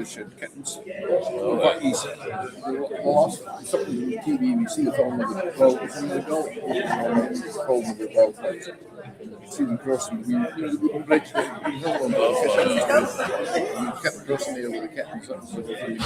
shed kittens. But he's lost something on TV. We see the film with the dog, the film with the dog. You see them crossing. We bridge the hill on the fishing. We kept crossing there with the kittens. That was the thing.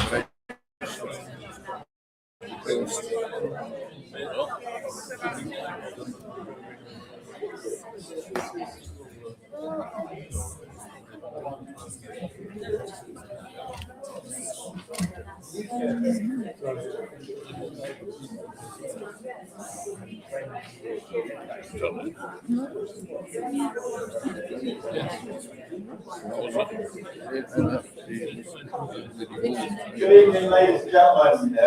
Good evening, ladies and gentlemen.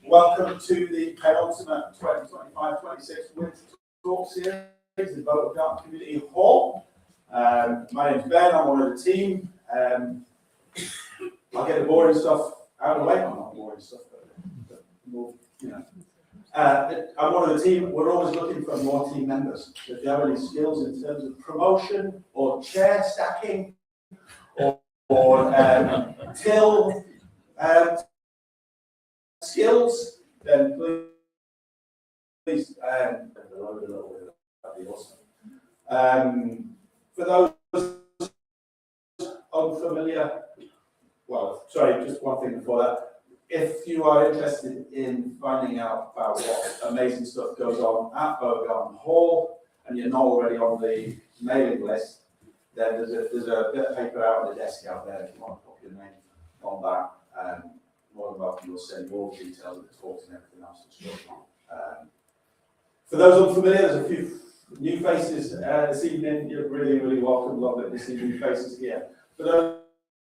Welcome to the penultimate 2025-26 Winter Talk Series in Boat Garden Community Hall. My name's Ben, I'm one of the team. I'll get the boring stuff out of the way. I'm not boring stuff, but more, you know. I'm one of the team. We're always looking for more team members. So if you have any skills in terms of promotion or chair stacking or till skills, then please that'd be awesome. For those unfamiliar, well, sorry, just one thing before that. If you are interested in finding out about what amazing stuff goes on at Beaugarden Hall, and you're not already on the mailing list, then there's a bit of paper out on the desk out there if you want to put your name on that. More than welcome, we'll send you all the details of the talks and everything else. For those unfamiliar, there's a few new faces this evening. You're really, really welcome. Love it to see new faces here. For those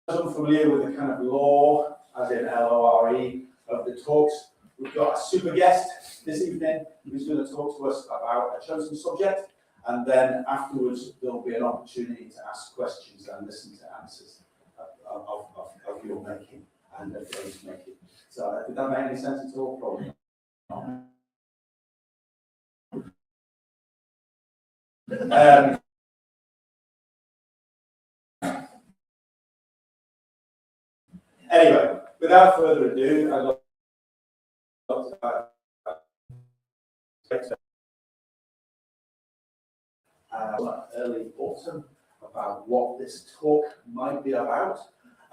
unfamiliar with the kind of lore, as in LORE, of the talks, we've got a super guest this evening who's going to talk to us about a chosen subject, and then afterwards there'll be an opportunity to ask questions and listen to answers of your making and of those making. So did that make any sense at all? Probably not. Anyway, without further ado, I'd love to early autumn about what this talk might be about,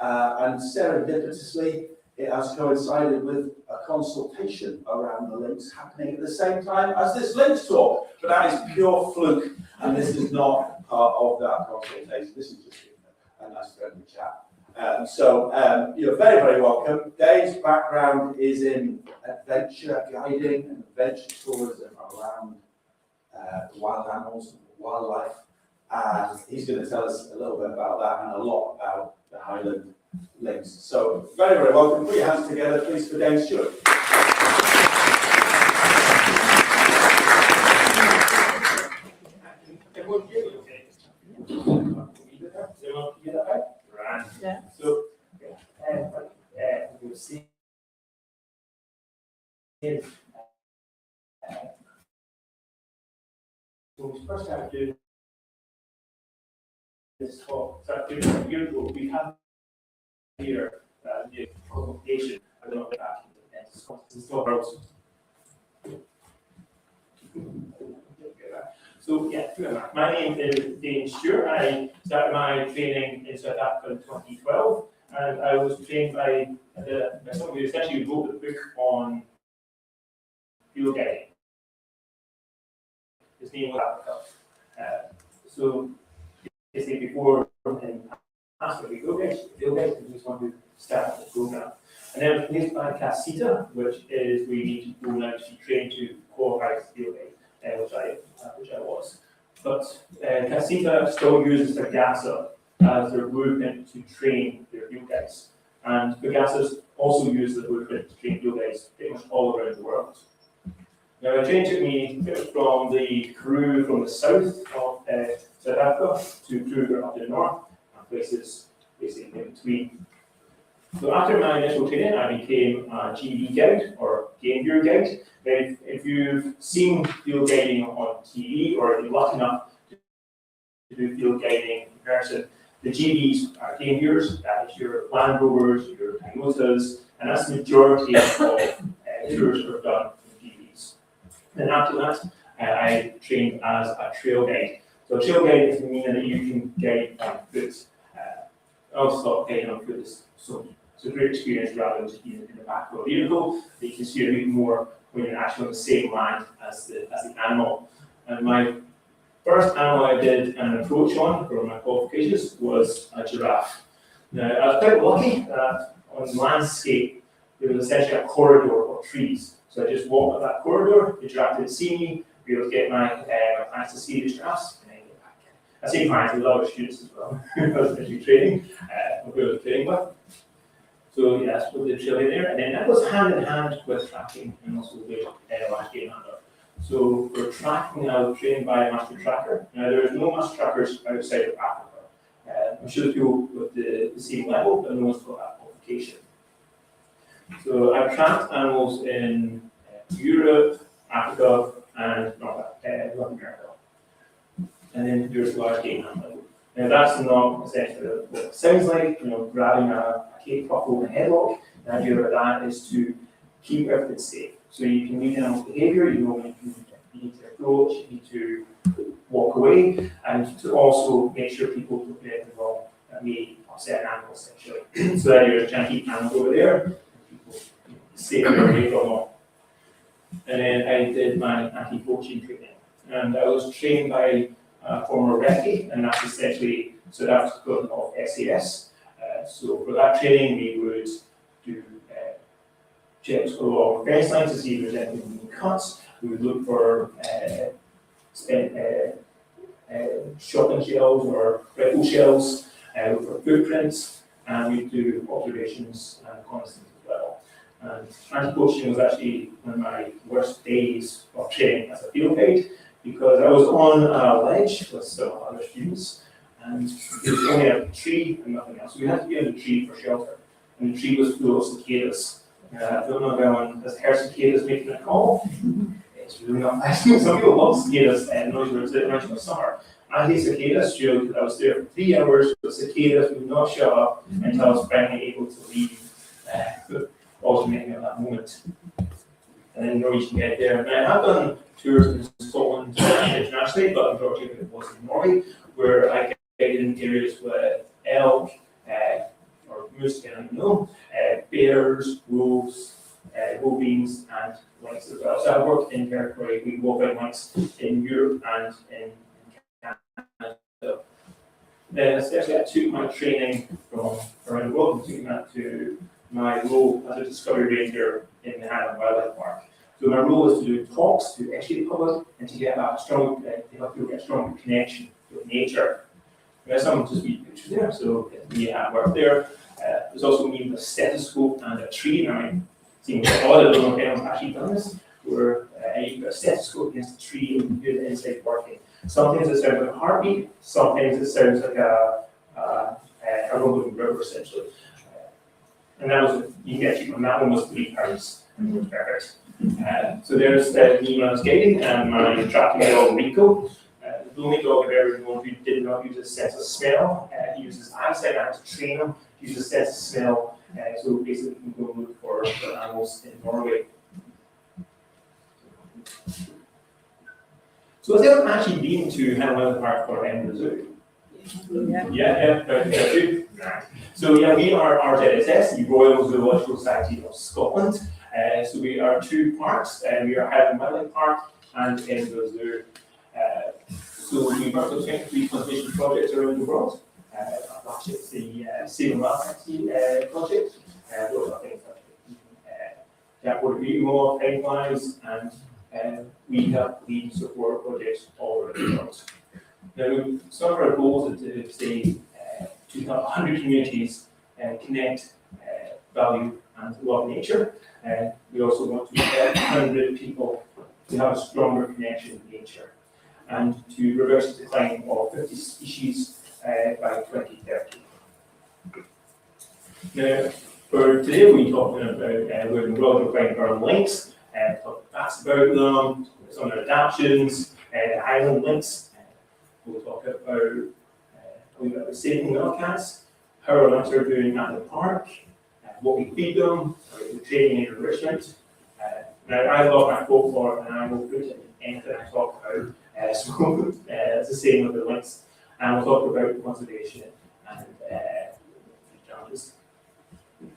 and serendipitously it has coincided with a consultation around the Lynx happening at the same time as this Lynx talk, but that is pure fluke, and this is not part of that consultation. This is just a nice friendly chat. You're very, very welcome. Dave's background is in adventure guiding and adventure tourism around wild animals and wildlife, and he's going to tell us a little bit about that and a lot about the Highland Lynx. So, very, very welcome. Put your hands together, please, for Dave Stewart. Yeah. So, you'll see when we first started doing this talk, started doing it a year ago, we had here the consultation. I don't know if So yeah, my name is Dave Stewart. I started my training in South Africa in 2012, and I was trained by someone who essentially wrote the book on field guiding. His name was Africa. So basically before in after we field guides, we just want to start the program. And then it was placed by Casita, which is we need to go now to train to qualify as field guide. Which I was. But Casita still uses Pegasa as their blueprint to train their field guides. And Pegasus also uses the blueprint to train field guides pretty much all around the world. Now, the training took me from the crew from the south of South Africa to crew up to the north, and places basically in between. So after my initial training, I became a GB guide or game viewer guide. If you've seen field guiding on TV, or if you're lucky enough to do field guiding in person, The GBs are game viewers, that is your Land Rovers, your Toyotas, and that's the majority of tours that are done in GBs. Then after that, I trained as a trail guide. So a trail guide is meaning that you can guide on foot. I also thought guiding on foot is so it's a great experience rather than just being in the back of a vehicle. You can see a bit more when you're actually on the same land as the animal. And my first animal I did an approach on for my qualifications was a giraffe. Now, I was quite lucky that on the landscape there was essentially a corridor of trees. So I just walked up that corridor, the giraffe didn't see me, be able to get my clients to see the giraffes, and then get back. I say clients with other students as well, I was actually training, who I was training with. So yeah, that's what the trail there, and then that was hand in hand with tracking and also with last game hunter. So for tracking, I was trained by a master tracker. Now there is no master trackers outside of Africa. I'm sure people with the same level, but no one's got that qualification. So I've tracked animals in Europe, Africa, and North America. And then there's large game hunting. Now that's not essentially what it sounds like, grabbing a cake buckle in a headlock. The idea of that is to keep everything safe. So you can read animal's behavior, you know when you need to approach, you need to walk away, and to also make sure people don't do anything wrong that may upset an animal essentially. So the idea is trying to keep animals over there, and people safe away from them. And then I did my anti-poaching training. And I was trained by a former recce, and that's essentially, so that's equivalent of SAS. So for that training, we would do checks along fence lines to see if there's anything being cut. We would look for shotgun shells or rifle shells, look for footprints, and we do observations and reconnaissance as well. And anti-poaching was actually one of my worst days of training as a field guide, because I was on a ledge with some other students, and there was only a tree and nothing else. So we had to be on the tree for shelter, and the tree was full of cicadas. I don't know if anyone has heard cicadas making a call. It's really not fascinating. Some people love cicadas and noise birds that mention the summer. I hate cicadas, because I was there for 3 hours, but cicadas would not show up until I was finally able to leave, alternating at that moment. And then Norwegian get there. And I have done tours in Scotland internationally, but the majority of it was in Norway, where I guided in areas with elk, or moose, I don't know, bears, wolves, bovines, and lynx as well. So I worked in territory with wolf-eyed lynx in Europe and in Canada. Then essentially I took my training from around the world and took that to my role as a discovery ranger in the Highland Wildlife Park. So my role is to do talks to educate the public and to get a strong, to help people get a strong connection with nature. There's some just be pictures there, so me at work there. There's also me with a stethoscope and a tree. Now, it seems odd, I don't know if anyone's actually done this, where you put a stethoscope against a tree and you do the inside working. Sometimes it sounds like a heartbeat, sometimes it sounds like a rolling river, essentially. And that was, you can get cheap on that one, was £3, and it was perfect. So there's me when I was guiding, and my tracking dog Rico. The only dog I've ever known who did not use his sense of smell. He uses eyesight. I had to train him to use his sense of smell. So basically, we can go look for animals in Norway. So has anyone actually been to Highland Wildlife Park or the zoo? Yeah. So yeah, we are RZSS, the Royal Zoological Society of Scotland. So we are 2 parks, and we are Highland Wildlife Park and Edinburgh Zoo. So we've worked on 23 conservation projects around the world. Last year, the Salem Wildlife project. Those are things like Jackwater Beauty Law, Pipelines, and we help lead support projects all around the world. Now, some of our goals are to say to help 100 communities connect, value, and love nature. We also want to help 100 people to have a stronger connection with nature, and to reverse the decline of 50 species by 2030. Now, for today, we'll be talking about where the world we're finding our lynx, talk facts about them, some of their adaptations, the Highland lynx. We'll talk about We've got the same wildcats, how our lynx are doing at the park, what we feed them, the training and enrichment. Now, I love my folklore and I will put it in anything I talk about. So it's the same with the lynx. And we'll talk about conservation and challenges.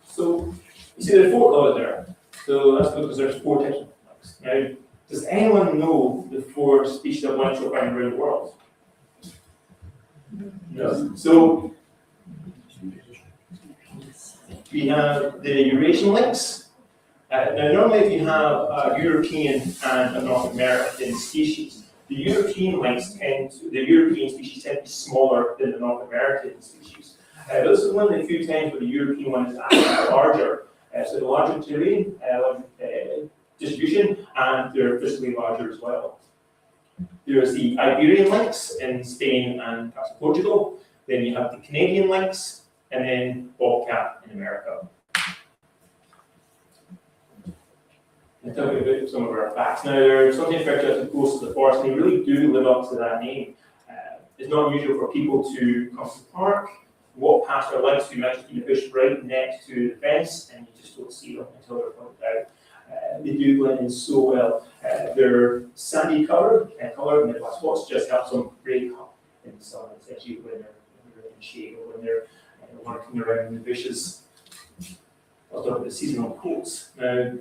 So you see there are 4 colours there. So that's because there's 4 types of lynx. Now, does anyone know the 4 species of lynx you'll find around the world? No. So we have the Eurasian lynx. Now, normally if you have a European and a North American species, the European species tend to be smaller than the North American species. This is one of the few times where the European one is actually larger. So the larger terrain, distribution, and they're physically larger as well. There's the Iberian lynx in Spain and parts of Portugal. Then you have the Canadian lynx, and then bobcat in America. And tell you about some of our facts. Now, they're something referred to as close to the forest, and they really do live up to that name. It's not unusual for people to come to the park, walk past our lynx, who might just be in the bush right next to the fence, and you just don't see them until they're pointed out. They do blend in so well. They're sandy colored, and the black spots just helps them break up in the sun, essentially when they're in shade or when they're walking around in the bushes. I'll talk about the seasonal coats. Now,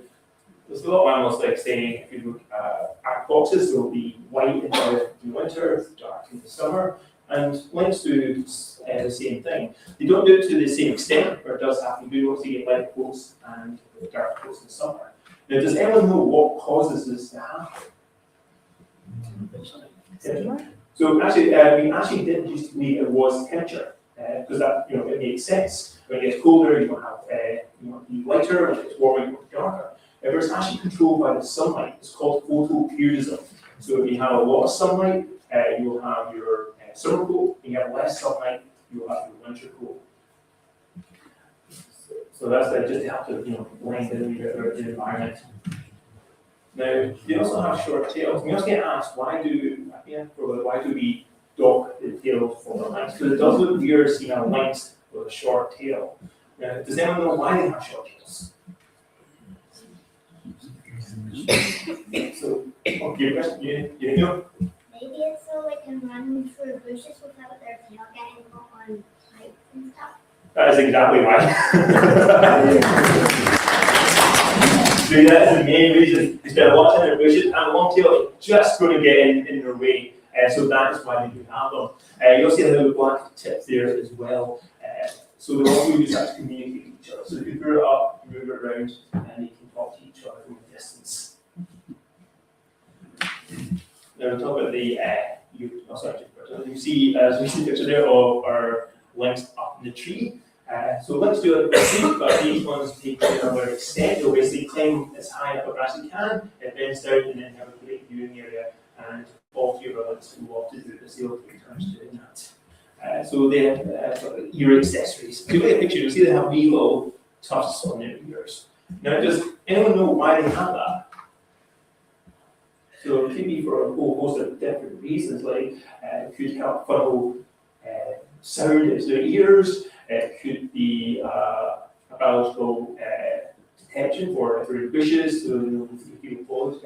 there's a lot of animals like saying, if you look at foxes, they'll be white in the winter, dark in the summer, and lynx do the same thing. They don't do it to the same extent, but it does happen. You do also get light coats and dark coats in the summer. Now, does anyone know what causes this to happen? So actually, we actually didn't used to believe it was temperature, because that it makes sense. When it gets colder, you want to have be lighter. When it gets warmer, you want to be darker. If it's actually controlled by the sunlight, it's called photoperiodism. So if you have a lot of sunlight, you'll have your summer coat. If you have less sunlight, you'll have your winter coat. So that's just to help to blend in with the environment. Now, they also have short tails. We also get asked, why do we dock the tail for the lynx? Because it does look weird seeing a lynx with a short tail. Now, does anyone know why they have short tails? So, okay, question, you know? Maybe it's so they can run through bushes without their tail getting caught on pipes and stuff. That is exactly why. So that is the main reason. They spend a lot of time in the bushes, and the long tail is just going to get in their way. So that is why they do have them. You also have the black tip there as well. So they also use that to communicate with each other. So if you throw it up, you move it around, and you can talk to each other from a distance. Now we'll talk about the you see a picture there of our lynx up in the tree. So lynx do it with but these ones take another extent. They'll basically climb as high up as they can, it bends down, and then have a great viewing area. And all 3 of our lynx will love to do this. They'll take turns doing that. So they have ear accessories. If you look at the picture, you'll see they have wee little tufts on their ears. Now, does anyone know why they have that? So it could be for a whole host of different reasons, like it could help funnel sound into their ears. It could be a biological detection for through bushes, so if you fall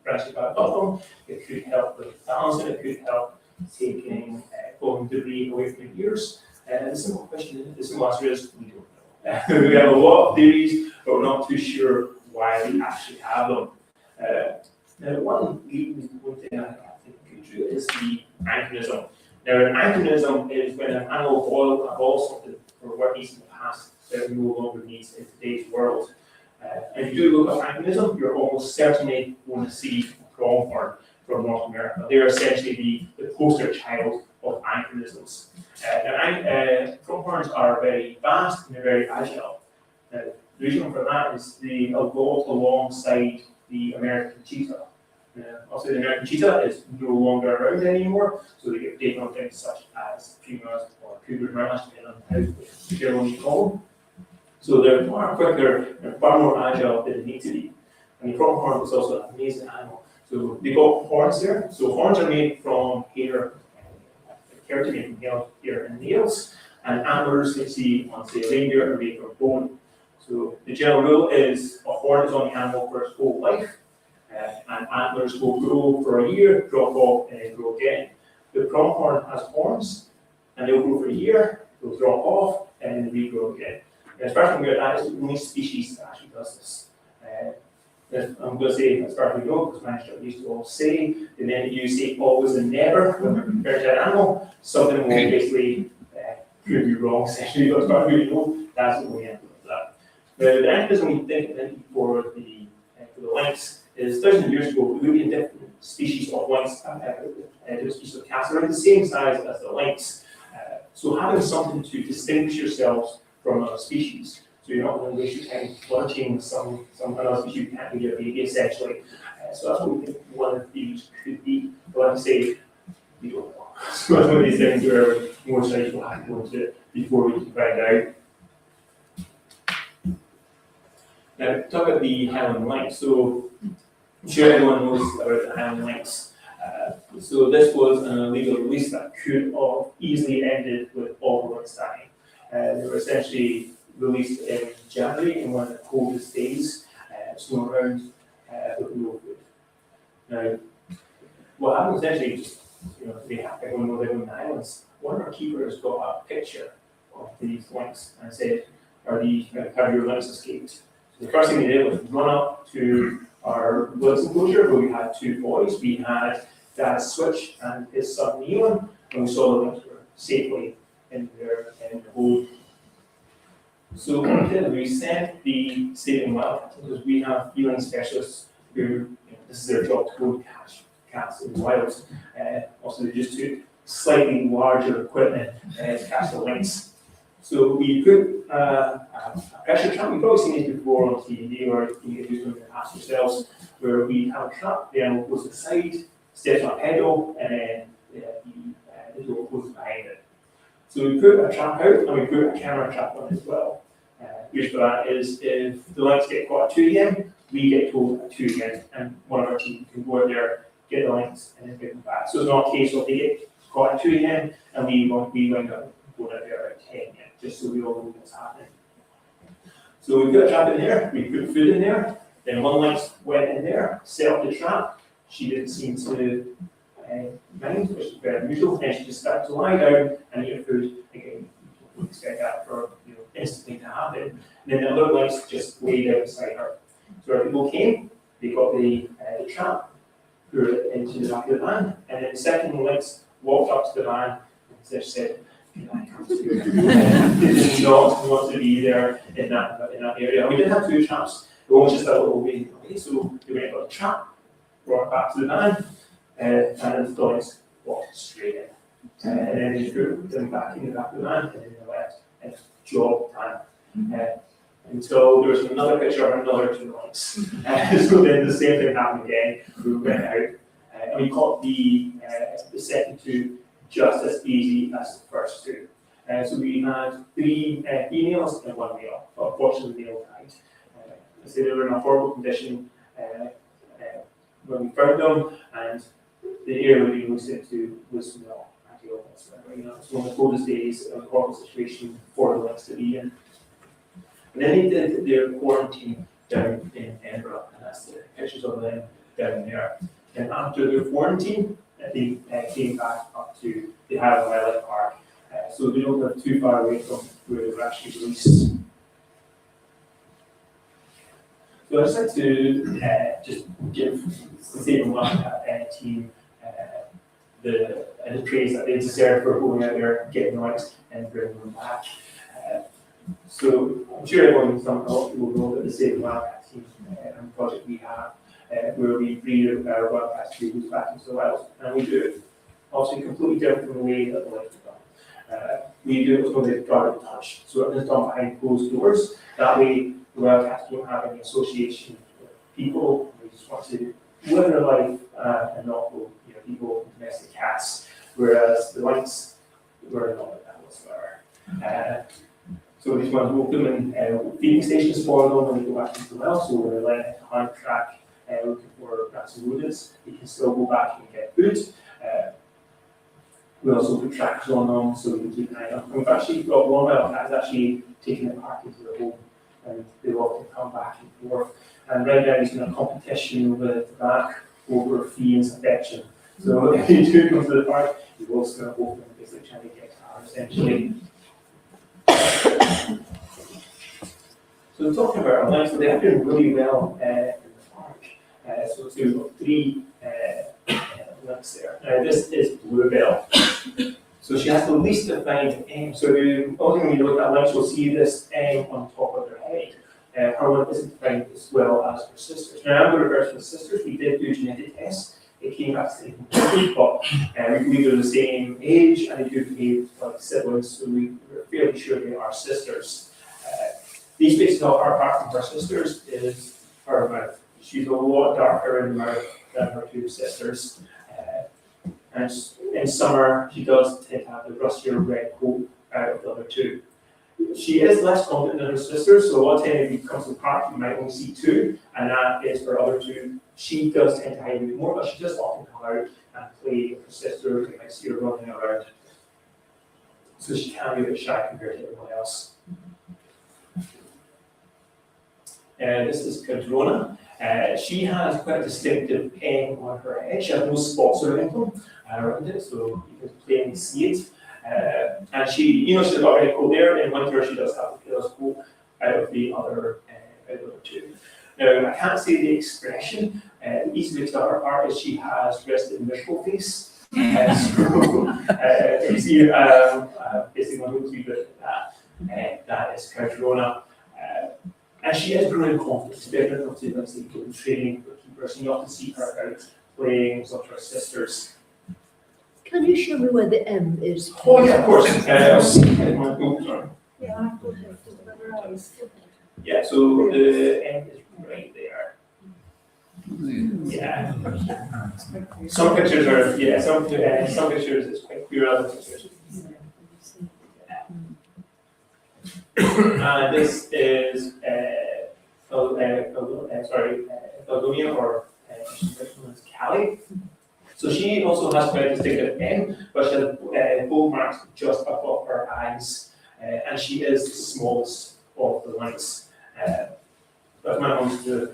branching back up them. It could help with balancing. It could help taking falling debris away from your ears. The simple answer is we don't know. We have a lot of theories, but we're not too sure why we actually have them. Now, one thing I think we could do is the anachronism. Now, an anachronism is when an animal evolves something for what needs in the past that no longer needs in today's world. And if you do look at anachronism, you're almost certainly going to see pronghorn from North America. They're essentially the poster child of anachronisms. Pronghorns are very fast and they're very agile. The reason for that is they evolved alongside the American cheetah. Also, the American cheetah is no longer around anymore, so they get taken on things such as pumas or cougar mammals, depending on how generally you call them. So they're far quicker and far more agile than they need to be. And the pronghorn is also an amazing animal. So they've got horns there. So horns are made from hair, keratin hair and nails, and antlers you see on, say, a reindeer are made from bone. So the general rule is a horn is on the animal for its whole life, and antlers will grow for a year, drop off, and then grow again. The pronghorn has horns, and they'll grow for a year, they'll drop off, and then regrow again. And as far as I'm aware, that is the only species that actually does this. I'm going to say, as far as we know, because my instructor used to always say, the minute you say always and never when we're compared to an animal, something will basically prove you wrong, essentially. But as far as we know, that's what we end up with that. Now, the activism we think for the lynx is thousands of years ago, we looked at different species of lynx, different species of cats around the same size as the lynx. So having something to distinguish yourselves from another species. So you're not going to waste your time watching some another species you can't be your baby, essentially. So that's what we think one of these could be. But like I say, we don't know. So that's one of these things where more studies will have to go into before we can find out. Now, talk about the Highland Lynx. So I'm sure everyone knows about the Highland Lynx. So this was an illegal release that could have easily ended with all the lynx dying. They were essentially released in January in one of the coldest days, snow around with no food. Now, what happened essentially, just everyone knows in the islands, one of our keepers got a picture of these lynx and said, have your lynx escaped? So the first thing they did was run up to our lynx enclosure where we had two boys. We had Dad Switch and his son Neon, and we saw the lynx were safely in the hole. So what we did, we sent the state and wildlife because we have feline specialists who, this is their job to go and catch cats in the wild. Also, they just took slightly larger equipment to catch the lynx. So we put a pressure trap. You've probably seen it before on TV, or you can do something in the past yourselves, where we have a trap, the animal goes to the side, steps on a pedal, and then the door goes behind it. So we put a trap out, and we put a camera trap on as well. Reason for that is if the lynx get caught at 2 a.m., we get told at 2 a.m., and one of our team can go out there, get the lynx, and then get them back. So it's not a case of they get caught at 2 a.m., and we wind up going out there at 10 a.m., just so we all know what's happening. So we put a trap in there, we put food in there, then one lynx went in there, set up the trap. She didn't seem to mind, which is very unusual, and she just started to lie down and eat her food. Again, you wouldn't expect that for instantly to happen. And then the other lynx just lay down beside her. So our people came, they got the trap, threw it into the back of the van, and then the second lynx walked up to the van and said, "Can I come to you?" They did not want to be there in that area. And we did have two traps. It was just a little way away, so they went and got the trap, brought it back to the van, and then the lynx walked straight in. And then they threw them back in the back of the van, and then they left. And job done. Until there was another picture of another two lynx. So then the same thing happened again. We went out, and we caught the second two just as easy as the first two. So we had 3 females and 1 male. But unfortunately, the male died. I say they were in a horrible condition when we found them, and the area we released into was not ideal whatsoever. It's one of the coldest days, a horrible situation for the lynx to be in. And then they did their quarantine down in Edinburgh, and that's the pictures of them down there. And after their quarantine, they came back up to the Highland Wildlife Park. So they don't live too far away from where they were actually released. So I'd just like to just give the state of Wildlife team the praise that they deserve for going out there, getting the lynx, and bringing them back. So I'm sure a lot of people know that the state of Wildlife team and project we have, where we breed our wildcat species back into the wild, and we do it obviously completely different from the way that the lynx is done. We do it with what they've got to touch, so it is done behind closed doors. That way, the wildcats don't have any association with people. They just want to live their life and not go, people and domestic cats. Whereas the lynx, we're not like that whatsoever. So these ones will put them in feeding stations for them when they go back into the well. So when they're laying at the hunt track looking for rats and rodents, they can still go back and get food. We also put trackers on them so we can keep an eye on them. We've actually got one wildcat that's actually taken it back into the home, and they often come back and forth. And right now he's in a competition with the back over fees and affection. So if you do come to the park, you will start open basically trying to get her essentially. So talking about our lynx, so they have done really well in the park. So we've got 3 lynx there. Now this is Bluebell. So she has the least defined M. So often when you look at lynx, you'll see this M on top of their head. Her one isn't defined as well as her sisters. Now I'm going to refer to the sisters. We did do genetic tests. It came back to the but we believe they're the same age and they do behave like siblings, so we're fairly sure they are sisters. These bits that are apart from her sisters is her mouth. She's a lot darker in the mouth than her 2 sisters. And in summer, she does tend to have the rustier red coat out of the other 2. She is less confident than her sisters, so a lot of time if you come to the park, you might only see 2, and that is her other 2. She does tend to hide a bit more, but she does often come out and play with her sister. You might see her running around. So she can be a bit shy compared to everyone else. This is Cadrona. She has quite a distinctive M on her head. She has no spots or anything around it, so you can plainly see it. And she, she's got a red coat there. In winter, she does have the paler coat out of the other 2. Now, I can't say the expression. The easy way to tell her apart is she has rested miserable face. So, you see, basically, one looks a bit that. That is Cadrona. And she is growing confident. She's very confident, let's say, in training for keepers. And you often see her out playing with her sisters. Can you show me where the M is? Oh, yeah, of course. I'll see. Sorry. Yeah, I thought it was better eyes. Yeah, so the M is right there. Yeah. Some pictures are, some pictures is quite clear, other pictures. This is Faldonia, or Callie. So she also has quite a distinctive M, but she has bow marks just above her eyes, and she is the smallest of the lynx. But my mum says,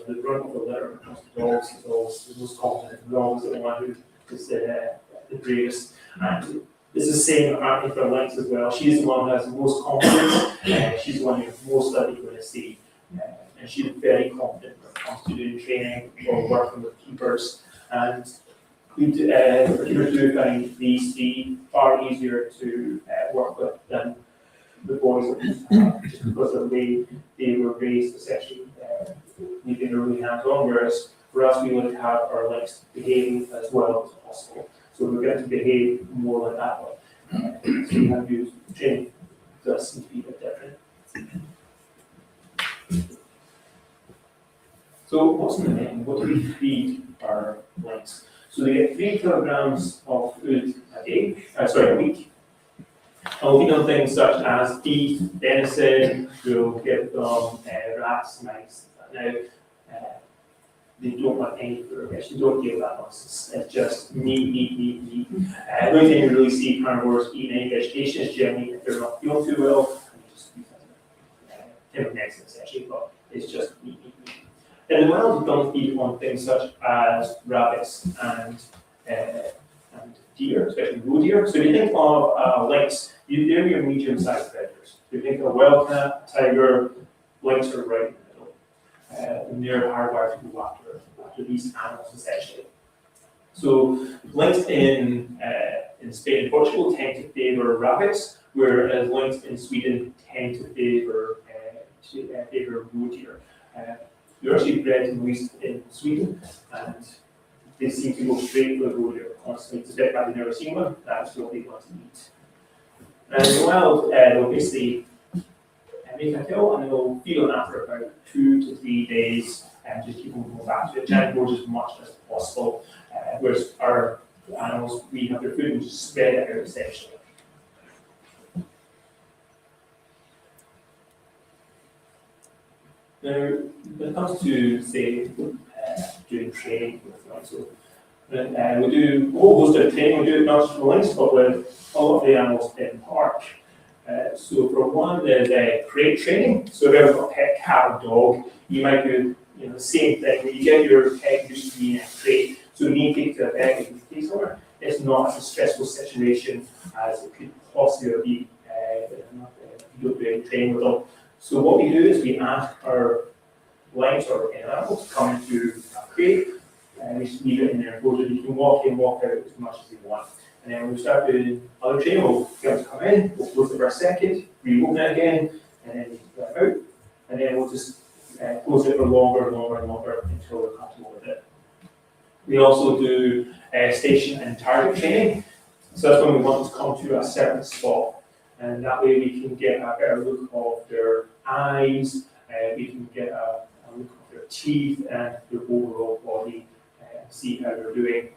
the run of the litter when it comes to dogs is always the most confident. The dog is the one who is the bravest. And this is the same apparently for lynx as well. She's the one who has the most confidence. She's the one you're most likely going to see. And she's very confident when it comes to doing training or working with keepers. And we do, keepers do find these 3 far easier to work with than the boys that we have, just because of the way they were raised, essentially. We've been really hands-on, whereas for us, we want to have our lynx behaving as well as possible. So we're going to behave more like that one. So we have to use training does seem to be a bit different. So what's in the menu? What do we feed our lynx? So they get 3 kilograms of food a week. And we'll feed them things such as beef, venison, we'll give them rats, mice. Now, they don't want any food, they don't give that nonsense. It's just meat. The only thing you really see carnivores eating any vegetation is generally if they're not feeling too well, and you just timber medicine essentially, but it's just meat. In the wild, we don't feed on things such as rabbits and deer, especially roe deer. So if you think of lynx, they're your medium-sized predators. If you think of a wildcat, tiger, lynx are right in the middle. And they're hardwired to go after these animals, essentially. So lynx in Spain and Portugal tend to favour rabbits, whereas lynx in Sweden tend to favour roe deer. They're actually bred and released in Sweden, and they seem to go straight for the roe deer constantly. Despite that they've never seen one, that's what they want to eat. And in the wild, they'll basically make a kill and they'll feed on that for about 2 to 3 days and just keep on going back to it. Try and gorge as much as possible. Whereas our animals, we have their food and just spread it out essentially. Now, when it comes to, say, doing training with them, so And we do a whole host of training. We do it not just for Lynx, but with a lot of the animals in the park. So for one, there's crate training. So if you've got a pet cat or dog, you might do the same thing. When you get your pet used to be in a crate, so you need to take to a vet and take somewhere. It's not as a stressful situation as it could possibly be if you don't do any training with them. So what we do is we ask our Lynx or animals to come into a crate, and we just leave it in there. You can walk in, walk out as much as you want. And then when we start doing other training, we'll get them to come in, we'll close it for a second, reopen it again, and then let them out. And then we'll just close it for longer and longer and longer until we're comfortable with it. We also do station and target training. So that's when we want to come to a certain spot. And that way we can get a better look of their eyes, we can get a look of their teeth and their overall body, and see how they're doing.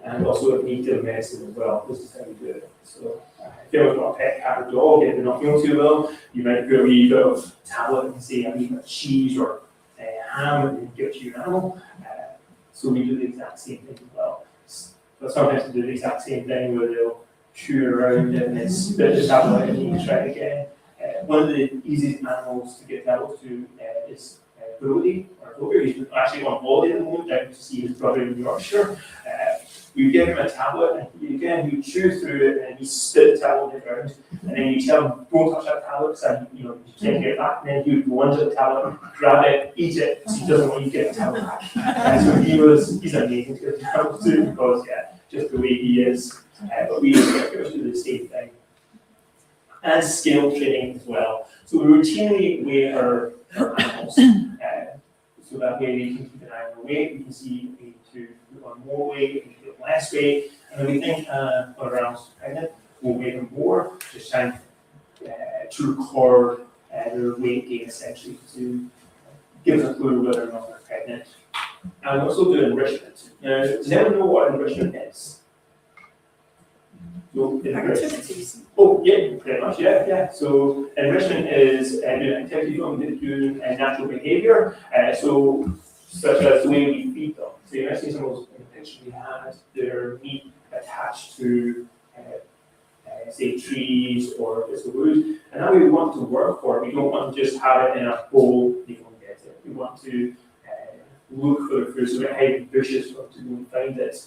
And also if need to medicine as well, this is how we do it. So if you've got a pet cat or dog and they're not feeling too well, you might do a wee bit of tablet and say a wee bit of cheese or ham and give it to your animal. So we do the exact same thing as well. But sometimes we do the exact same thing where they'll chew around it and then spit the tablet and you can try it again. One of the easiest animals to get tablets to is Brody, or Booger. He's actually on holiday at the moment down to see his brother in Yorkshire. You give him a tablet, and he chews through it, and he spits the tablet on the ground, and then you tell him, don't touch that tablet, because you can't get it back, and then he would go into the tablet, grab it, eat it, because he doesn't want you to get the tablet back. And so he's amazing to get the tablet too, because, just the way he is. But we do the same thing. And scale training as well. So we routinely weigh our animals, so that way we can keep an eye on the weight, we can see if we need to put on more weight, we can put less weight, and when we think our animals are pregnant, we'll weigh them more, just trying to record their weight gain essentially to give us a clue whether or not they're pregnant. And we also do enrichment. Now, does anyone know what enrichment is? So, Activities. Oh, yeah, pretty much, yeah. So enrichment is doing activity doing natural behaviour, so such as the way we feed them. So you might see some of those in the picture we had, their meat attached to say trees or bits of wood, and that way we want to work for it. We don't want to just have it in a bowl, they don't get it. We want to look for the food, so we hide bushes for them to go and find it.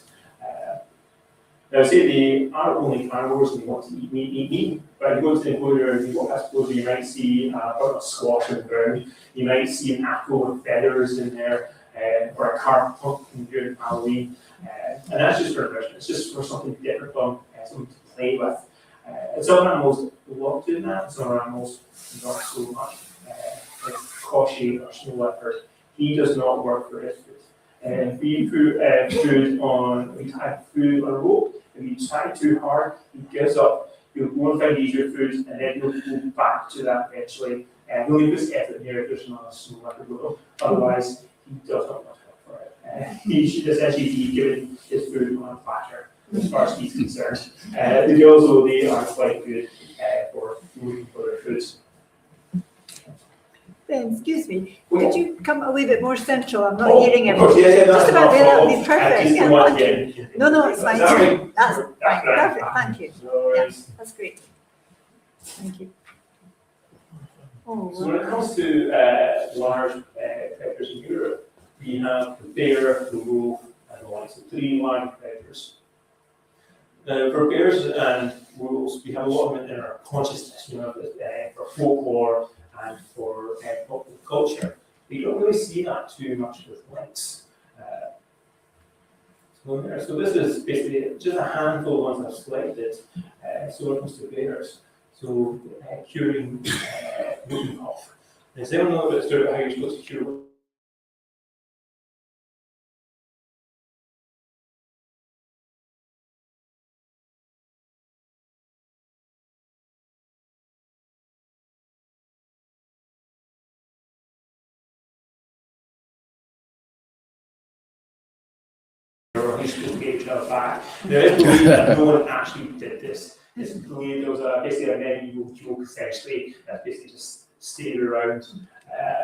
Now, say they are only carnivores and they want to eat meat, but if you go to the enclosure and you walk past the enclosure, you might see a bit of squash on the ground, you might see an apple with feathers in there, or a carved pumpkin during Halloween, and that's just for enrichment. It's just for something different from something to play with. And some animals love doing that, some animals not so much. Like Koshi or snow leopard, he does not work for his food. If we put food on, we tie food on a rope, if you try too hard, he gives up, he'll go and find easier foods, and then he'll go back to that eventually. And he only puts effort here if there's not a snow leopard with him. Otherwise, he does not much help for it. He should essentially be given his food on a platter, as far as he's concerned. The girls, though, they are quite good for looking for their foods. Ben, excuse me, could you come a wee bit more central? I'm not hearing Of course, everything. that's Just about there, that would be perfect. just Yeah, the one, thank you. No, it's fine. Is that right? That's fine. Right. Perfect, thank you. No worries. That's great. Thank you. Oh, So when it comes to large predators in Europe, we have the bear, the wolf, and the lynx. So 3 large predators. Now, for bears and wolves, we have a lot of them in our consciousness, for folklore and for popular culture. We don't really see that too much with lynx. So this is basically just a handful of ones I've selected. So when it comes to bears, so curing whooping cough. Does anyone know a bit about how you're supposed to cure? Or he's supposed to get each other back. Now, it's believed that no one actually did this. It's believed there was basically a medieval joke essentially that basically just stayed around.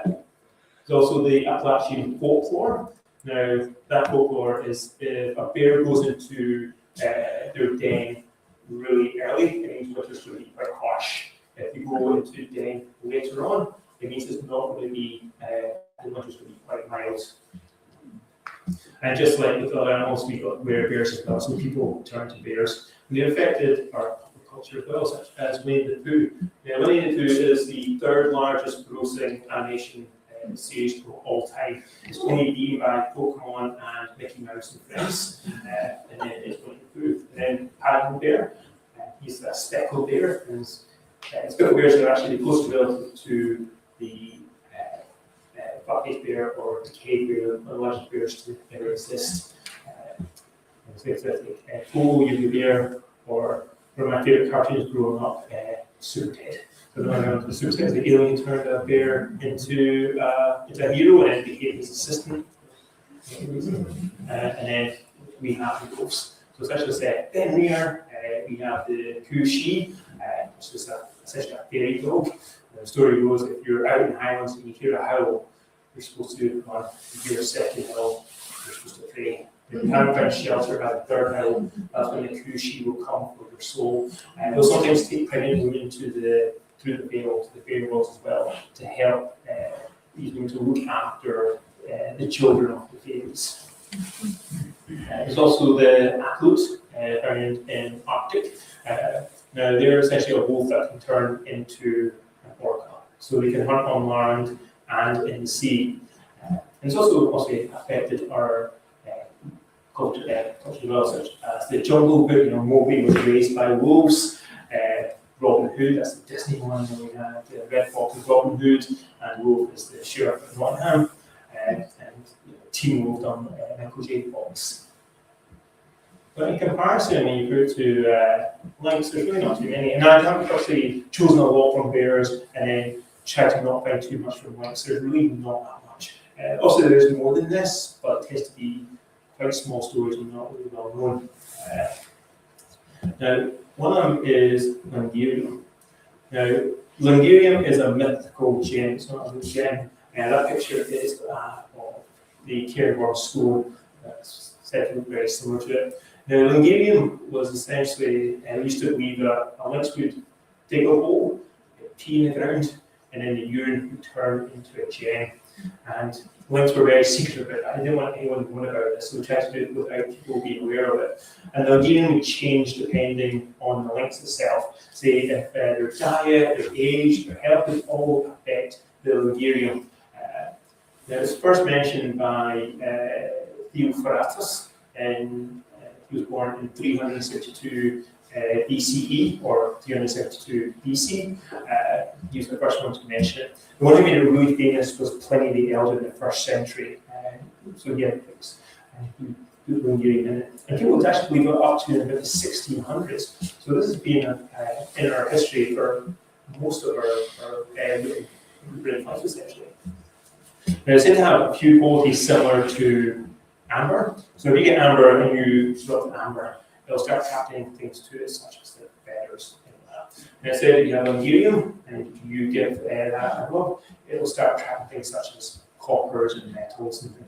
There's also the Appalachian folklore. Now, that folklore is if a bear goes into their den really early, it means winter's going to be quite harsh. If you go into the den later on, it means it's not going to be, the winter's going to be quite mild. And just like with other animals, we've got bears as well, so people turn to bears. And they affected our culture as well, such as Winnie the Pooh. Now, Winnie the Pooh is the third largest grossing animation series of all time. It's only beaten by Pokemon and Mickey Mouse and Friends, and then it's Winnie the Pooh. And then Highland Bear, he's a speckled bear, and speckled bears are actually the closest relative to the bucket bear or the cave bear, the largest bears to ever exist. Pooh, Yogi Bear, or one of my favourite cartoons growing up, Stewart. So the Stewart, the alien turned a bear into a hero and became his assistant. And then we have the ghosts. So such as Ben Rear, we have the Kushi, which is essentially a fairy dog. The story goes if you're out in the Highlands and you hear a howl, you're supposed to run. If you hear a second howl, you're supposed to pray. If you haven't found shelter by the third howl, that's when the Kushi will come for your soul. And they'll sometimes take pregnant women through the veil to the fairy worlds as well to help these women to look after the children of the fairies. There's also the Aklut found in Arctic. Now they're essentially a wolf that can turn into an orca, so they can hunt on land and in the sea. And it's also affected our culture as well, such as the Jungle Book. Moby was raised by wolves. Robin Hood, that's the Disney one. And we have the Red Fox is Robin Hood, and Wolf is the Sheriff of Nottingham. And Teen Wolf on Michael J. Fox. But in comparison, when you go to Lynx, there's really not too many. And I haven't actually chosen a lot from bears and then tried to not find too much from Lynx. There's really not that much. Also, there's more than this, but it tends to be quite small stories and not really well known. Now, one of them is Langarium. Now, Langarium is a mythical gem. It's not a gem. That picture is of the Cairngorm stone that's said to look very similar to it. Now, Langarium was essentially used to believe that a lynx would dig a hole, pee in the ground, and then the urine would turn into a gem. And lynx were very secretive about that. They didn't want anyone to know about this, so they tried to do it without people being aware of it. And the Langarium would change depending on the lynx itself. Say if their diet, their age, their health would all affect the Langarium. Now, it was first mentioned by Theophrastus, and he was born in 372 BCE or 372 BC. He was the first one to mention it. The one who made it really famous was Pliny the Elder in the 1st century. So he had things Langarium in it. And people would actually believe it up to about the 1600s. So this has been in our history for most of our written life, essentially. Now, it's said to have a few qualities similar to amber. So if you get amber and you drop amber, it'll start trapping things to it, such as the feathers and that. And instead, if you have Langarium and you give that a rub, it'll start trapping things such as coppers and metals and things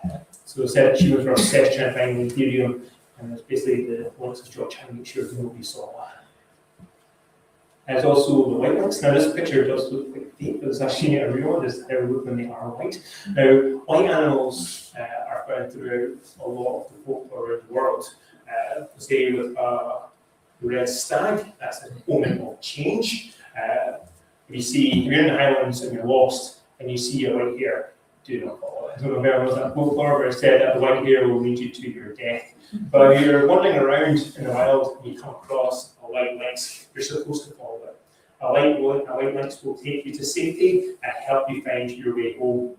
like that. So instead of humans were obsessed trying to find Langarium, and it's basically the lynx's job trying to make sure nobody saw that. There's also the white lynx. Now this picture does look like fake, but it's actually a real one. They look when they are white. Now, white animals are found throughout a lot of the folklore around the world. Say with the red stag, that's an omen of change. If you're in the Highlands and you're lost and you see a white hare, do not follow it. I don't know if everyone knows that folklore, but it said that the white hare will lead you to your death. But if you're wandering around in the wild and you come across a white lynx, you're supposed to follow it. A white lynx will take you to safety and help you find your way home.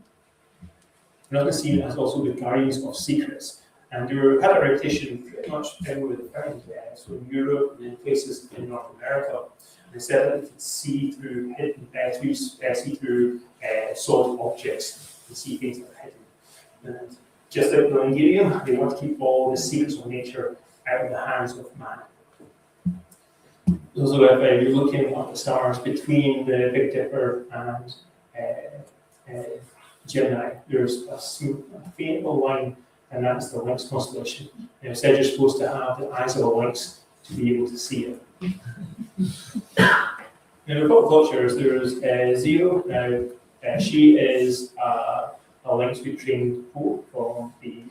Another scene is also the guardians of secrets. And they had a reputation pretty much everywhere they found. So in Europe and in places in North America. They said that they could see through solid objects and see things that are hidden. And just like the Langarium, they want to keep all the secrets of nature out of the hands of man. Also, if you're looking at the stars between the Big Dipper and Gemini, there's a fatal line, and that's the Lynx constellation. And it said you're supposed to have the eyes of a lynx to be able to see it. Now, we've got vultures. There's Zero. Now, she is a lynx we trained for from the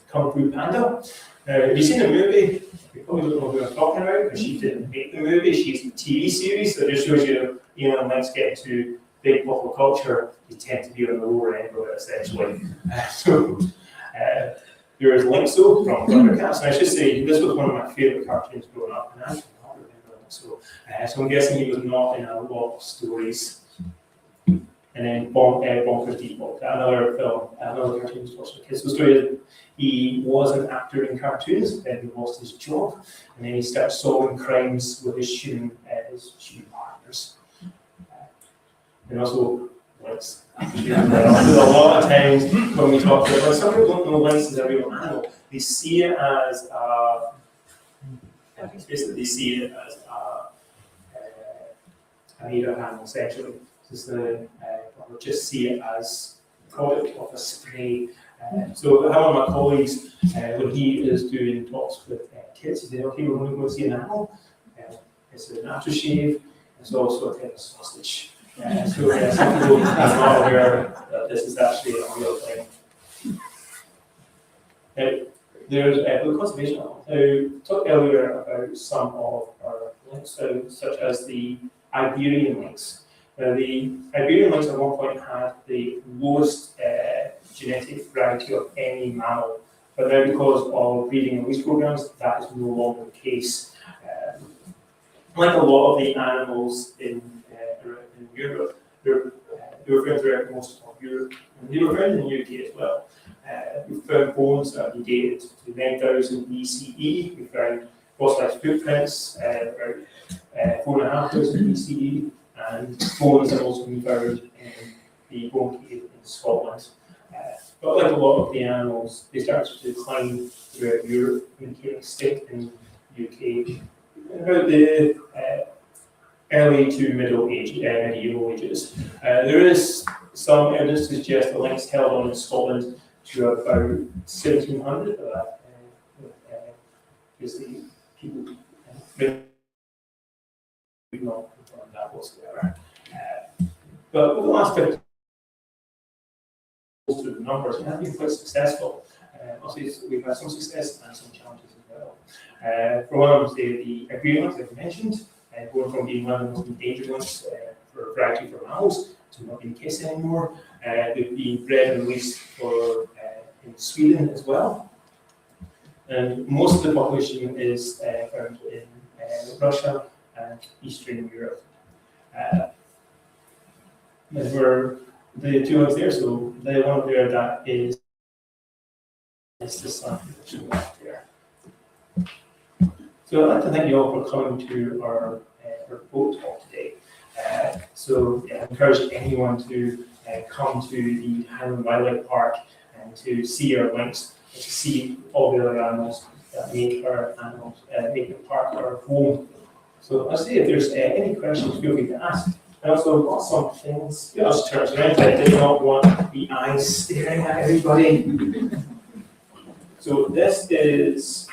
Kung Fu Panda. Have you seen the movie? You probably don't know who I'm talking about, because she didn't make the movie. She's a TV series, so it just shows you, when lynx get into big popular culture, you tend to be on the lower end of it, essentially. There is Lynxo from Thundercats, and I should say, this was one of my favourite cartoons growing up, and I actually not remember Lynxo. So I'm guessing he was not in a lot of stories. And then Bonkers Default, another film, another cartoon for kids. The story is he was an actor in cartoons, then he lost his job, and then he started solving crimes with his human partners. And also lynx. A lot of times when we talk about, some people don't know lynx is a real animal. They see it as basically they see it as a made-up animal, essentially. Or just see it as a product of a spray. So I have one of my colleagues, when he is doing talks with kids, he said, okay, we're going to go see an animal. It's an aftershave. It's also a type of sausage. So some people are not aware that this is actually a real thing. There's the conservation animals. Now, we talked earlier about some of our lynx, such as the Iberian lynx. The Iberian lynx at one point had the lowest genetic variety of any mammal, but now because of breeding and release programs, that is no longer the case. Like a lot of the animals in Europe, they were found throughout most of Europe, and they were found in the UK as well. We found bones that have been dated to 9000 BCE. We found fossilized footprints about 4,500 BCE. And bones have also been found in the bone cave in Scotland. But like a lot of the animals, they started to decline throughout Europe and became extinct in the UK about the early to medieval ages. There is some evidence to suggest the lynx held on in Scotland to about 1700, but obviously people we've not confirmed that whatsoever. But over the last 50 years, through the numbers, we have been quite successful. Obviously, we've had some success and some challenges as well. For one of them, the agreement that I mentioned, going from being one of the most endangered ones for a variety of mammals to not being the case anymore. They've been bred and released in Sweden as well. And most of the population is found in Russia and Eastern Europe. Were the two ones there, so the one there that is the sun there. So I'd like to thank you all for coming to our boat talk today. So I encourage anyone to come to the Highland Wildlife Park and to see our lynx, to see all the other animals that make the park our home. So I'll see if there's any questions, feel free to ask. And also, got some things. Just turns around. I did not want the eyes staring at everybody. So this is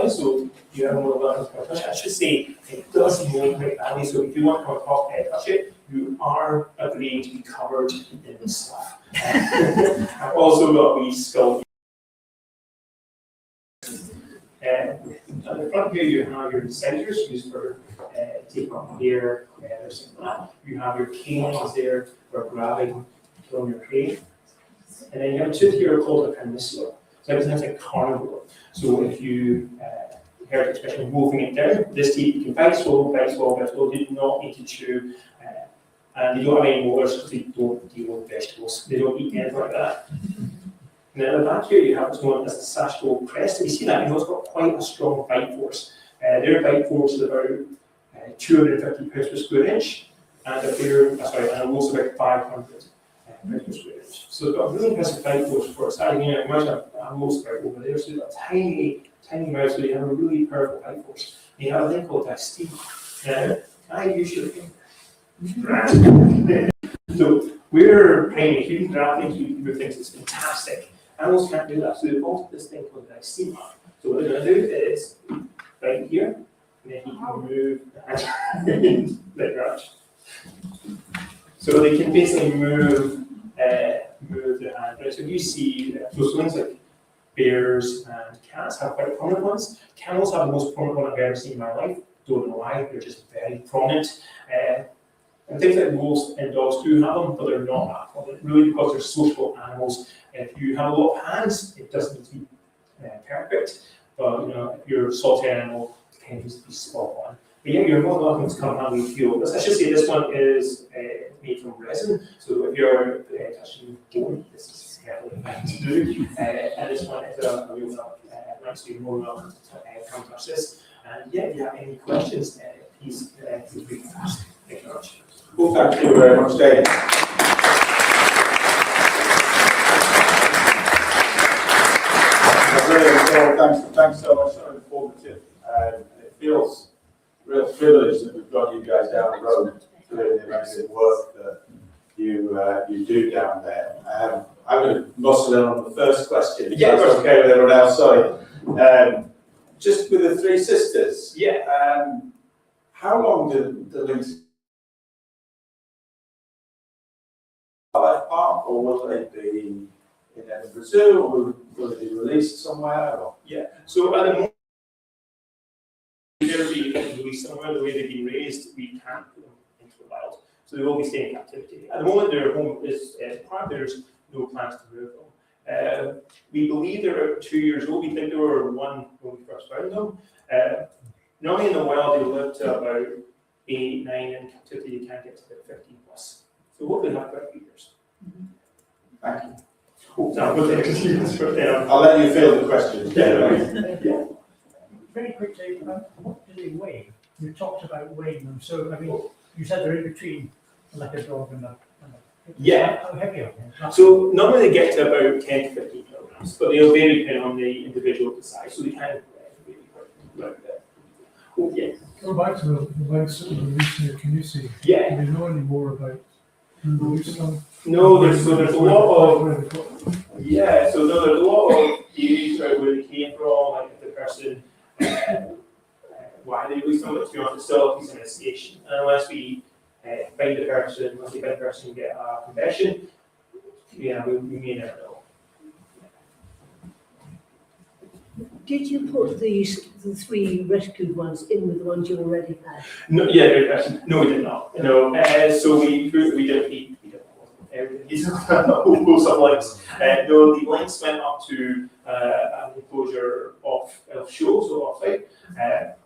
so you have more about it. I should say it does move quite badly. So if you want to come talk and touch it, you are agreeing to be covered in this stuff. I've also got a wee skull. At the front here, you have your incisors used for taking off hair. You have your canines there for grabbing from your prey. And then you have a tooth here called a canisula. So it sounds like carnivore. So if you heard the expression wolfing it down, this teeth you can bite, swallow, bite, swallow, bite, swallow. They do not need to chew. And they don't have any molars because they don't deal with vegetables. They don't eat anything like that. And then at the back here, you have what's known as the sagittal crest. If you see that, you know it's got quite a strong bite force. Their bite force is about 250 pounds per square inch, and a loss about 500 pounds per square inch. So it's got a really impressive bite force for a size. Imagine a loss right over there, so you've got a tiny, tiny mouth, so you have a really powerful bite force. And you have a thing called diastema. I use your finger. So We're primates, we can grab things, we can do things, it's fantastic. Animals can't do that, so they've got this thing called the steam. So what they're going to do is, right here, and then you can move the hand like that. So they can basically move their hand, right? So you see, so things like bears and cats have quite prominent ones. Camels have the most prominent one I've ever seen in my life. Don't know why, they're just very prominent. And things like wolves and dogs do have them, but they're not that prominent, really, because they're social animals. If you have a lot of hands, it doesn't need to be perfect. But if you're a salty animal, it can just be spot on. But yeah, you're more than welcome to come and have a feel. I should say this one is made from resin, so if you're touching bone, this is carefully to do. And this one is a real Lynx, so you're more than welcome to come touch this. And yeah, if you have any questions, please feel free to ask. Thank you very much. Well, thank you very much, Dave. Thanks so much, so informative. It feels real privileged that we've got you guys down the road doing the amazing work that you do down there. I'm going to muscle in on the first question. If that's okay with everyone else, sorry. Just with the three sisters, how long did the Lynx Wildlife Park, or will they be in Edinburgh Zoo, or will they be released somewhere? Or? Yeah, so at the moment, they'll be released somewhere. The way they've been raised, we can't put them into the wild. So they will be staying in captivity. At the moment, their home is park. There's no plans to move them. We believe they're 2 years old. We think they were 1 when we first found them. Normally in the wild, they live to about 8, 9 in captivity. You can't get to about 15 plus. So hopefully have quite a few years. Thank you. I'll I'll let you field the question. Yeah. Very quickly, what do they weigh? You talked about weighing them, so I mean, you said they're in between like a dog and a Yeah. How heavy are they? So normally they get to about 10 to 15 kilograms, but they'll vary depending on the individual size. So they can really quite a bit. Oh, yeah. Go back to the Lynx that were released in your community. Yeah. Do you know any more about who released them? No, there's a lot of there's a lot of theories about where they came from, like if the person why they released them, but to be honest, it's still a piece of investigation. And unless we find the person, once we find the person and get a confession, we may never know. Did you put the 3 rescued ones in with the ones you already had? No, yeah, great question. No, we did not. No, so we didn't eat. These are some Lynx. No, the Lynx went up to an enclosure off show, so off site,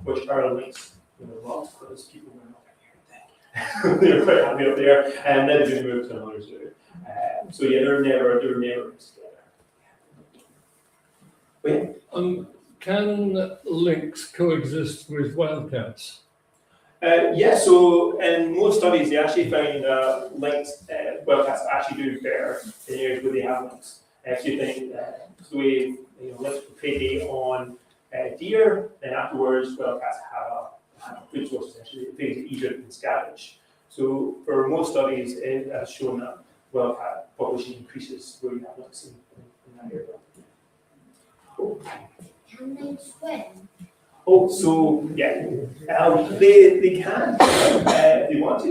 which are Lynx loved because people were not they were quite happy up there, and then they moved to another zoo. So yeah, they were never mixed together. But yeah. Can lynx coexist with wildcats? Yeah, so in most studies, they actually find lynx, wildcats actually do better in areas where they have lynx. So you think the way lynx predate on deer, then afterwards wildcats have food source essentially, things to eat and scavenge. So for most studies, it has shown that wildcat population increases where you have lynx in that area. Cool. Can they swim? Oh, so yeah, they can if they want to.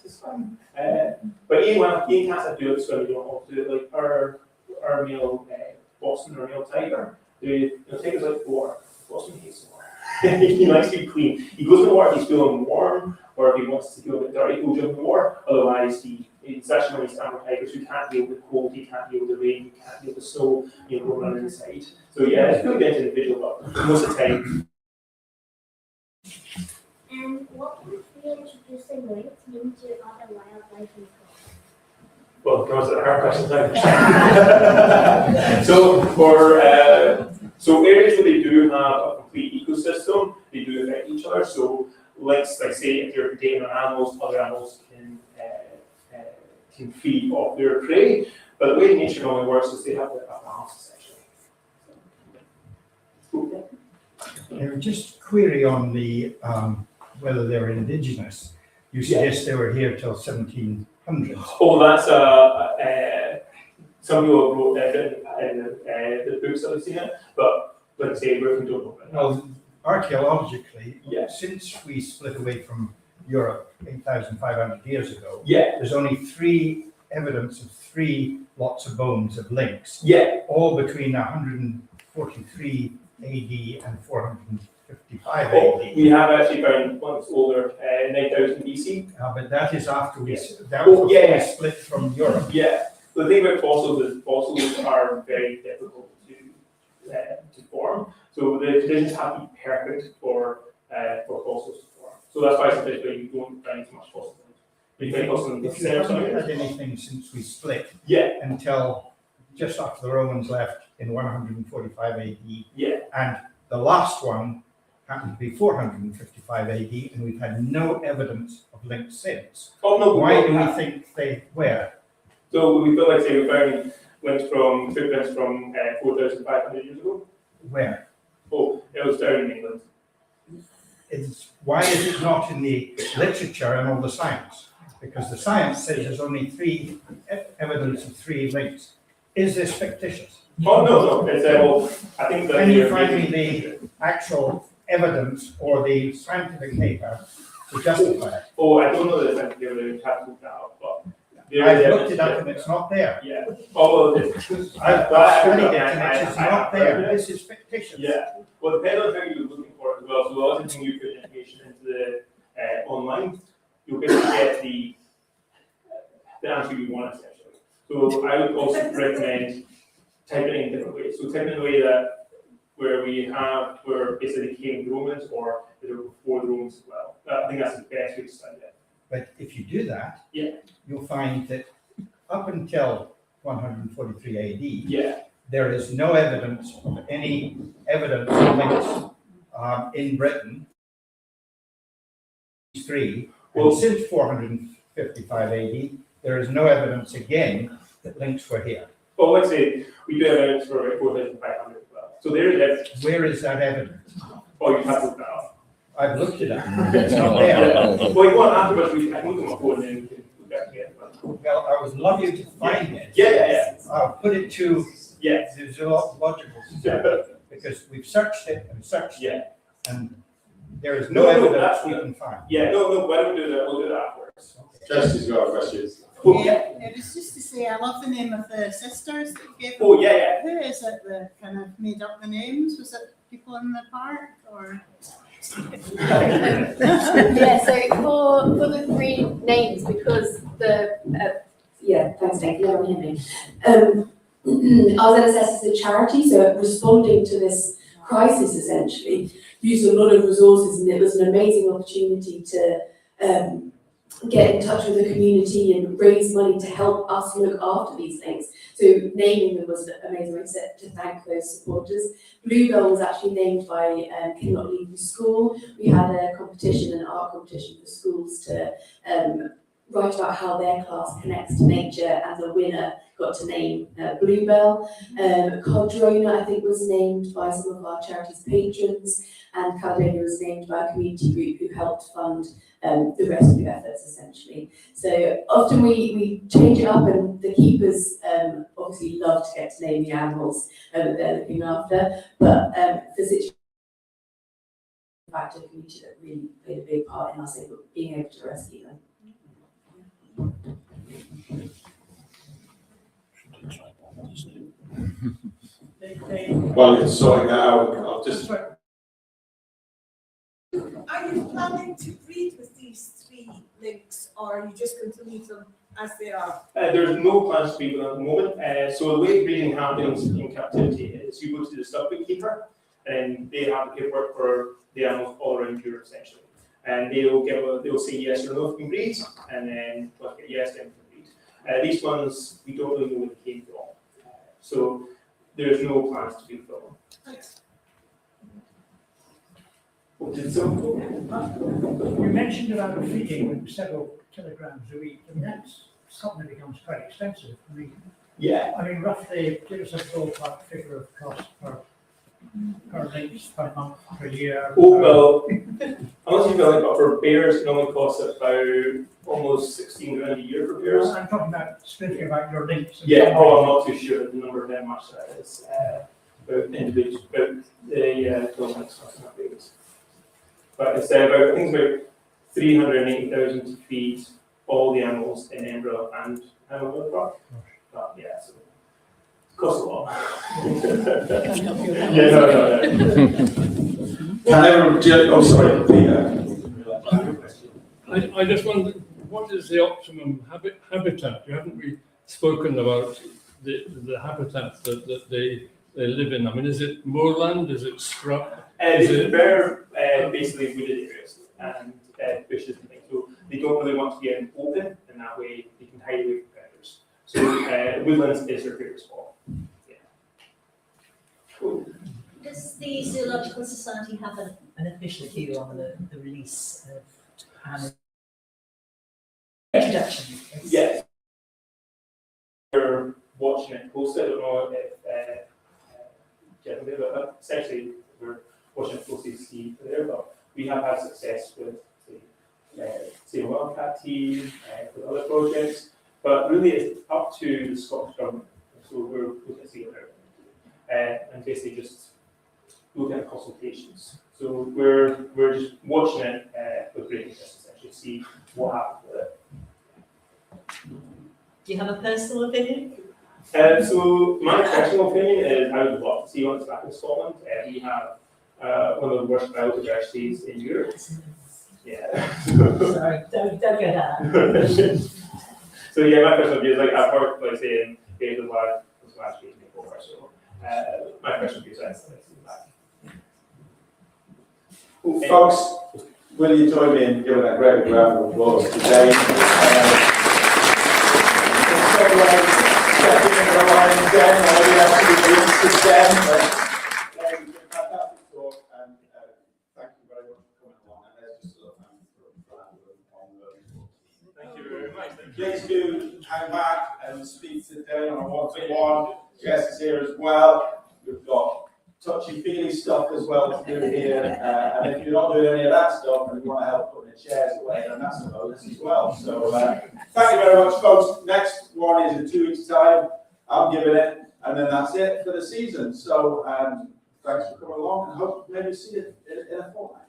It's fun. But even cats that do it swim, they don't want to do it. Like our male Boston or male tiger, tigers like 4. Boston hates water. He likes to be clean. He goes in the water if he's feeling warm, or if he wants to feel a bit dirty, he'll jump in the water. Otherwise, especially when he's standard tigers who can't deal with the cold, he can't deal with the rain, he can't deal with the snow, go running inside. So yeah, it's really down to the individual, but most of the time. And what would reintroducing Lynx mean to other wildlife in the Well, comes to the hard questions now. So areas where they do have a complete ecosystem, they do affect each other. So lynx, like say, if you're predating on animals, other animals can feed off their prey. But the way nature normally works is they have a balance essentially. Just query on the whether they're indigenous. You suggest they were here till 1700s. Oh, that's some people have wrote the books that I've seen it, but like I say, we don't know. Well, archaeologically, Yeah. since we split away from Europe 8,500 years ago, Yeah, there's only evidence of three lots of bones of lynx, yeah. all between 143 AD and 455 Oh, AD. we have actually found one that's older, 9,000 BC. But that is after we, Yeah. that was Oh, before yeah. we split from Europe. Yeah. So the thing about fossils is fossils are very difficult to form. So the conditions have to be perfect for fossils to form. So that's why sometimes you don't find so much fossils. You find fossils in the If you center haven't had something. anything since we split Yeah, until just after the Romans left in 145 AD, yeah. and the last one happened to be 455 AD, and we've had no evidence of lynx since. Oh no, Why we do we have. think they were? So we feel like say we found links from footprints from 4,500 years ago. Where? Oh, it was down in England. Why is it not in the literature and all the science? Because the science says there's only evidence of three lynx. Is this fictitious? Oh no, it's well, I think that Can you find me the actual evidence or the scientific paper to justify it? Oh, I don't know the scientific evidence have to look that up, but I've looked it up and it's not there. Yeah. Oh well, I've studied it and it is not there. This is fictitious. yeah. Well, depending on how you're looking for it as well. So a lot of the time you put information into the online, you'll basically get the answer you want essentially. So I would also recommend typing in different ways. So typing in a way that where basically came the Romans or they were before the Romans as well. I think that's the best way to study it. But if you do that, Yeah. you'll find that up until 143 AD, Yeah. there is no evidence of any evidence of lynx in Britain. Three. Well, And since 455 AD, there is no evidence again that lynx were here. well, let's say we do have evidence for about 4,500 as well. So there is evidence. Where is that evidence? Oh, you have to look that up. I've looked it up. It's not there. Well, you want afterwards, I can look at my phone and then we can look at it again. Well, I would love you to find it. Yeah. I'll put it to Yeah. the zoological society because we've searched it and searched it, Yeah. and there is no No, evidence that's- we can find. Yeah, no, why don't we do that? We'll do that afterwards. Jesse's got a question. Yeah, it was just to say, I love the name of the sisters that you gave. Oh, yeah. Who is it that kind of made up the names? Was it people in the park or? Yeah, so for the three names, because thanks, Dave, you don't hear me. RZSS is a charity, so responding to this crisis essentially used a lot of resources, and it was an amazing opportunity to get in touch with the community and raise money to help us look after these things. So naming them was an amazing way to thank those supporters. Bluebell was actually named by Cannot Leave School. We had a competition, an art competition for schools to write about how their class connects to nature, and the winner got to name Bluebell. Codrona, I think, was named by some of our charity's patrons, and Caledonia was named by a community group who helped fund the rescue efforts, essentially. So often we change it up, and the keepers obviously love to get to name the animals that they're looking after, but for situations, in fact, a community that really played a big part in us being able to rescue them. While you're sorting that out, I'll just. Are you planning to breed with these three lynx, or are you just going to leave them as they are? There's no plans to breed them at the moment. So the way breeding happens in captivity is you go to the stud keeper, and they have the paperwork for the animals all around Europe essentially. And they'll say yes or no if you can breed, and then we'll get yes, then we can breed. These ones, we don't really know where they came from. So there's no plans to breed them. Thanks. You mentioned about feeding several kilograms a week, and that's something that becomes quite expensive. Yeah. I mean, roughly, give us a ballpark figure of cost per per lynx, per month, per year? Oh, well, unless you've got like, but for bears, it only costs about almost 16 grand a year for bears. I'm talking about, specifically about your lynx. Yeah, oh, I'm not too sure the number of how much that is. About individuals, about the lynx, something like that. But it's about, I think it's about 380,000 to feed all the animals in Edinburgh and Highland Wildlife Park. But yeah, so it costs a lot. Yeah, no. Can everyone, oh, sorry, Peter. I just wonder, what is the optimum habitat? You haven't really spoken about the habitat that they live in. I mean, is it moorland? Is it scrub? They prefer basically wooded areas and bushes and things. So they don't really want to be in open, and that way they can hide away from predators. So woodlands is their favorite spot. Yeah. Cool. Does the Zoological Society have an official view on the release of introduction? Yes. We're watching it closely. I don't know if but essentially we're watching it closely to see there, but we have had success with say a wildcat team, with other projects, but really it's up to the Scottish government. So we're looking to see what they're and basically just looking at consultations. So we're just watching it with great interest, essentially, to see what happens with it. Do you have a personal opinion? So my personal opinion is I would love to see one back in Scotland. We have one of the worst biodiversities in Europe. Yeah. Sorry, don't go there. So yeah, my personal view is like I've worked, like say, in David Live was last week before, so my personal view is I'd like to see that. Folks, will you join me in giving a great round of applause to Jane? Please do hang back and speak to Jane on a one-to-one. Jess is here as well. We've got touchy-feely stuff as well to do here. And if you're not doing any of that stuff and you want to help put the chairs away, then that's a bonus as well. So thank you very much, folks. Next one is in 2 weeks' time. I'm giving it, and then that's it for the season. So thanks for coming along, and hope maybe see you in a fortnight.